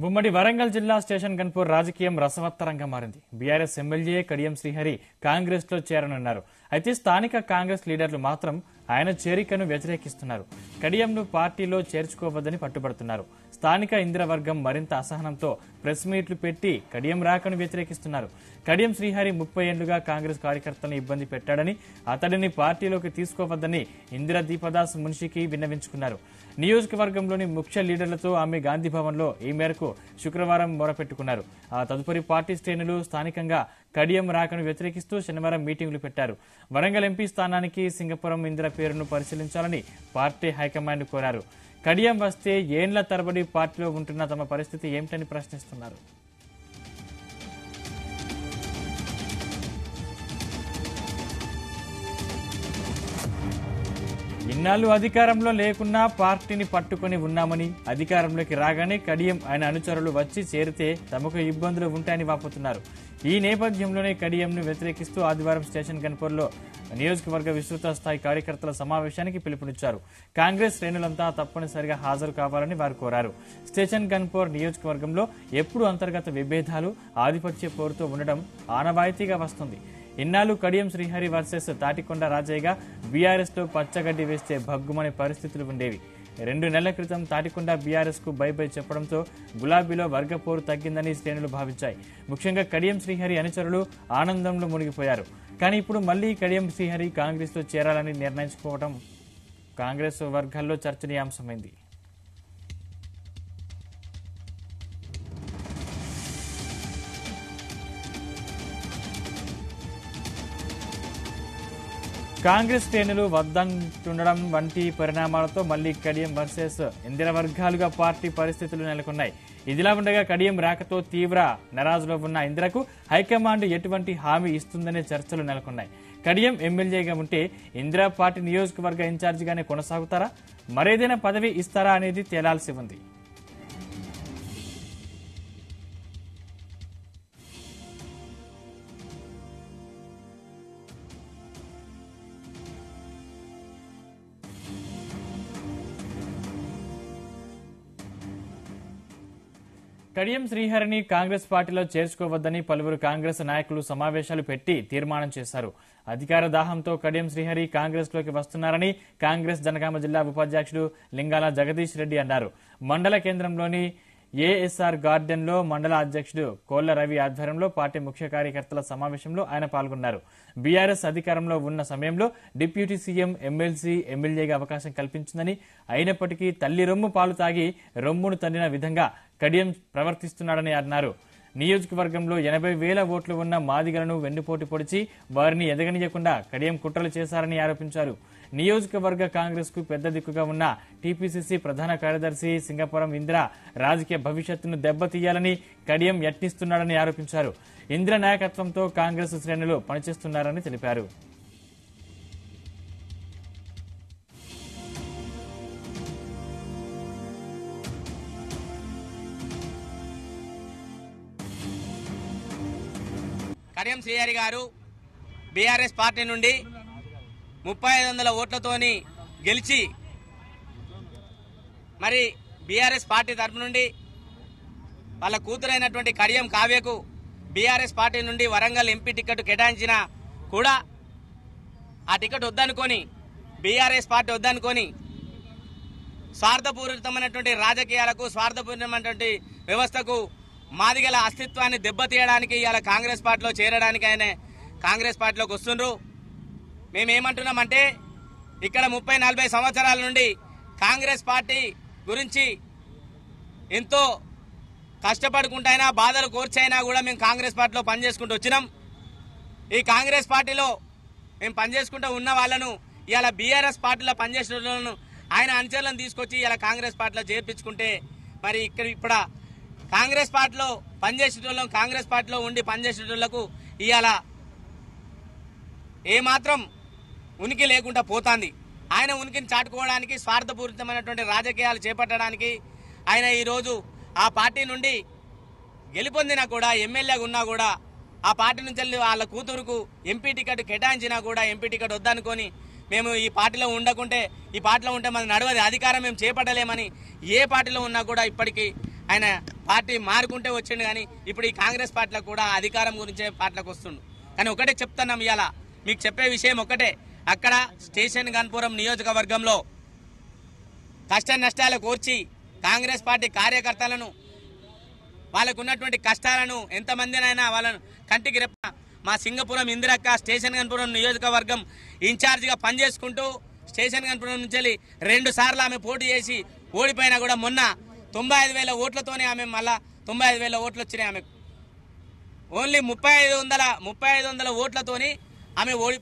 ఉమ్మడి వరంగల్ జిల్లా స్టేషన్ గన్పూర్ రాజకీయం రసవత్తరంగా మారింది. బీఆర్ఎస్ ఎమ్మెల్యే కడియం శ్రీహరి కాంగ్రెస్ లో చేరనున్నారు. అయితే స్థానిక కాంగ్రెస్ లీడర్లు మాత్రం ఆయన చేరికను వ్యతిరేకిస్తున్నారు. కడియంను పార్టీలో చేర్చుకోవద్దని పట్టుబడుతున్నారు. స్థానిక ఇంద్రవర్గం మరింత అసహనంతో ప్రెస్ మీట్లు పెట్టి కడియం రాకను వ్యతిరేకిస్తున్నారు. కడియం శ్రీహరి 30 ఏళ్లుగా కాంగ్రెస్ కార్యకర్తలను ఇబ్బంది పెట్టాడని, అతడిని పార్టీలోకి తీసుకోవద్దని ఇందిరా దీపదాస్ మున్షికి విన్నవించుకున్నారు. నియోజకవర్గంలోని ముఖ్య లీడర్లతో ఆమె గాంధీభవన్లో ఈ మేరకు శుక్రవారం మొరపెట్టుకున్నారు. ఆ తదుపరి పార్టీ శ్రేణులు స్థానికంగా కడియం రాకను వ్యతిరేకిస్తూ శనివారం మీటింగులు పెట్టారు. వరంగల్ ఎంపీ స్థానానికి సింగపురం ఇందిర పేరును పరిశీలించాలని పార్టీ హైకమాండ్ కోరారు. కడియం వస్తే ఏండ్ల తరబడి పార్టీలో ఉంటున్న తమ పరిస్థితి ఏమిటని ప్రశ్నిస్తున్నారు. ఇన్నాళ్లు అధికారంలో లేకున్నా పార్టీని పట్టుకుని ఉన్నామని, అధికారంలోకి రాగానే కడియం ఆయన అనుచరులు వచ్చి చేరితే తమకు ఇబ్బందులు ఉంటాయని వాపోతున్నారు. ఈ నేపథ్యంలోనే కడియంను వ్యతిరేకిస్తూ ఆదివారం స్టేషన్ గన్పూర్లో నియోజకవర్గ విస్తృత స్థాయి కార్యకర్తల సమావేశానికి పిలుపునిచ్చారు. కాంగ్రెస్ శ్రేణులంతా తప్పనిసరిగా హాజరు కావాలని వారు కోరారు. స్టేషన్ గన్పూర్ నియోజకవర్గంలో ఎప్పుడు అంతర్గత విభేదాలు, ఆధిపత్య పోరుతో ఉండడం ఆనవాయితీగా వస్తుంది. ఇన్నాళ్లు కడియం శ్రీహరి వర్సెస్ తాటికొండ రాజయ్యగా బీఆర్ఎస్ లో పచ్చగడ్డి వేస్తే భగ్గుమనే పరిస్థితులు ఉండేవి. 2 నెలల క్రితం తాటికొండ బీఆర్ఎస్ కు బై చెప్పడంతో గులాబీలో వర్గపోరు తగ్గిందని శ్రేణులు భావించాయి. ముఖ్యంగా కడియం శ్రీహరి అనుచరులు ఆనందంలో మునిగిపోయారు. కానీ ఇప్పుడు మళ్లీ కడియం శ్రీహరి కాంగ్రెస్ లో చేరాలని నిర్ణయించుకోవడం కాంగ్రెస్ వర్గాల్లో చర్చనీయాంశమైంది. కాంగ్రెస్ శ్రేణులు వద్దంటుండడం వంటి పరిణామాలతో మళ్లీ కడియం వర్సెస్ ఇందిర వర్గాలుగా పార్టీ పరిస్థితులు నెలకొన్నాయి. ఇదిలా ఉండగా కడియం రాకతో తీవ్ర నారాజులో ఉన్న ఇందిరకు హైకమాండ్ ఎటువంటి హామీ ఇస్తుందనే చర్చలు నెలకొన్నాయి. కడియం ఎమ్మెల్యేగా ఉంటే ఇందిరా పార్టీ నియోజకవర్గ ఇన్ఛార్జిగానే కొనసాగుతారా, మరేదైనా పదవి ఇస్తారా అనేది తేలాల్సి ఉంది. కడియం శ్రీహరిని కాంగ్రెస్ పార్టీలో చేర్చుకోవద్దని పలువురు కాంగ్రెస్ నాయకులు సమావేశాలు పెట్టి తీర్మానం చేశారు. అధికార దాహంతో కడియం శ్రీహరి కాంగ్రెస్ లోకి వస్తున్నారని కాంగ్రెస్ జనగామ జిల్లా ఉపాధ్యక్షుడు లింగాల జగదీష్ రెడ్డి అన్నారు. మండల కేంద్రంలోని ఏఎస్ఆర్ గార్డెన్ లో మండల అధ్యక్షుడు కోళ్ల రవి ఆధ్వర్యంలో పార్టీ ముఖ్య కార్యకర్తల సమావేశంలో ఆయన పాల్గొన్నారు. బీఆర్ఎస్ అధికారంలో ఉన్న సమయంలో డిప్యూటీ సీఎం, ఎమ్మెల్సీ, ఎమ్మెల్యేగా అవకాశం కల్పించిందని, అయినప్పటికీ తల్లి రొమ్ము పాలు తాగి రొమ్మును తన్నిన విధంగా కడియం ప్రవర్తిస్తున్నాడని అన్నారు. నియోజకవర్గంలో 80,000 ఓట్లు ఉన్న మాదిగలను వెన్నుపోటు పొడిచి వారిని ఎదగనీయకుండా కడియం కుట్రలు చేశారని ఆరోపించారు. నియోజకవర్గ కాంగ్రెస్ కు పెద్ద దిక్కుగా ఉన్న టీపీసీసీ ప్రధాన కార్యదర్శి సింగపురం ఇందిర రాజకీయ భవిష్యత్తును దెబ్బతీయాలని కడియం యత్నిస్తున్నాడని ఆరోపించారు. ఇందిర నాయకత్వంతో కాంగ్రెస్ శ్రేణులు పనిచేస్తున్నారని తెలిపారు. కడియం శ్రీహరి గారు బీఆర్ఎస్ పార్టీ నుండి 3500 ఓట్లతోని గెలిచి మరి బీఆర్ఎస్ పార్టీ తరఫు నుండి వాళ్ళ కూతురైనటువంటి కడియం కావ్యకు బీఆర్ఎస్ పార్టీ నుండి వరంగల్ ఎంపీ టికెట్ కేటాయించినా కూడా ఆ టికెట్ వద్దనుకొని బీఆర్ఎస్ పార్టీ వద్దనుకొని స్వార్థపూరితమైనటువంటి రాజకీయాలకు, స్వార్థపూరితమైనటువంటి వ్యవస్థకు, మాదిగల అస్తిత్వాన్ని దెబ్బతీయడానికి ఇవాళ కాంగ్రెస్ పార్టీలో చేరడానికి ఆయన కాంగ్రెస్ పార్టీలోకి వస్తుండ్రు. మేమేమంటున్నామంటే ఇక్కడ 30-40 సంవత్సరాల నుండి కాంగ్రెస్ పార్టీ గురించి ఎంతో కష్టపడుకుంటైనా, బాధలు కోర్చైనా కూడా మేము కాంగ్రెస్ పార్టీలో పనిచేసుకుంటూ వచ్చినాం. ఈ కాంగ్రెస్ పార్టీలో మేము పనిచేసుకుంటూ ఉన్న వాళ్ళను ఇవాళ బీఆర్ఎస్ పార్టీలో పనిచేసిన వాళ్ళను ఆయన అనుచరులను తీసుకొచ్చి ఇలా కాంగ్రెస్ పార్టీలో చేర్పించుకుంటే మరి ఇప్పుడు కాంగ్రెస్ పార్టీలో పనిచేసేటోళ్ళం, కాంగ్రెస్ పార్టీలో ఉండి పనిచేసేటోళ్లకు ఇవాళ ఏమాత్రం ఉనికి లేకుండా పోతుంది. ఆయన ఉనికిని చాటుకోవడానికి, స్వార్థపూరితమైనటువంటి రాజకీయాలు చేపట్టడానికి ఆయన ఈరోజు ఆ పార్టీ నుండి గెలుపొందినా కూడా, ఎమ్మెల్యేగా ఉన్నా కూడా, ఆ పార్టీ నుంచి వెళ్ళి వాళ్ళ కూతురుకు ఎంపీ టికెట్ కేటాయించినా కూడా ఎంపీ టికెట్ వద్దనుకొని మేము ఈ పార్టీలో ఉండకుంటే, ఈ పార్టీలో ఉంటే మనది నడవది, అధికారం మేము చేపట్టలేమని ఏ పార్టీలో ఉన్నా కూడా ఇప్పటికీ ఆయన పార్టీ మారుకుంటే వచ్చిండు, కానీ ఇప్పుడు ఈ కాంగ్రెస్ పార్టీలో కూడా అధికారం గురించే పార్టీలకు వస్తుండు. కానీ ఒకటే చెప్తున్నాం, ఇవాళ మీకు చెప్పే విషయం ఒకటే, అక్కడ స్టేషన్ గన్పురం నియోజకవర్గంలో కష్ట నష్టాలు కోర్చి కాంగ్రెస్ పార్టీ కార్యకర్తలను వాళ్ళకు ఉన్నటువంటి కష్టాలను ఎంతమందినైనా వాళ్ళను కంటికి రెప్ప మా సింగపురం ఇందిరక్క స్టేషన్ గన్పురం నియోజకవర్గం ఇన్ఛార్జిగా పనిచేసుకుంటూ స్టేషన్ గన్పురం నుంచి 2 సార్లు ఆమె పోటీ చేసి ఓడిపోయినా కూడా మొన్న 95,000 ఓట్లతోనే ఆమె మళ్ళా 95,000 ఓట్లు వచ్చినాయి. ఆమెకు ఓన్లీ 3500 ఓట్లతోని ఆమె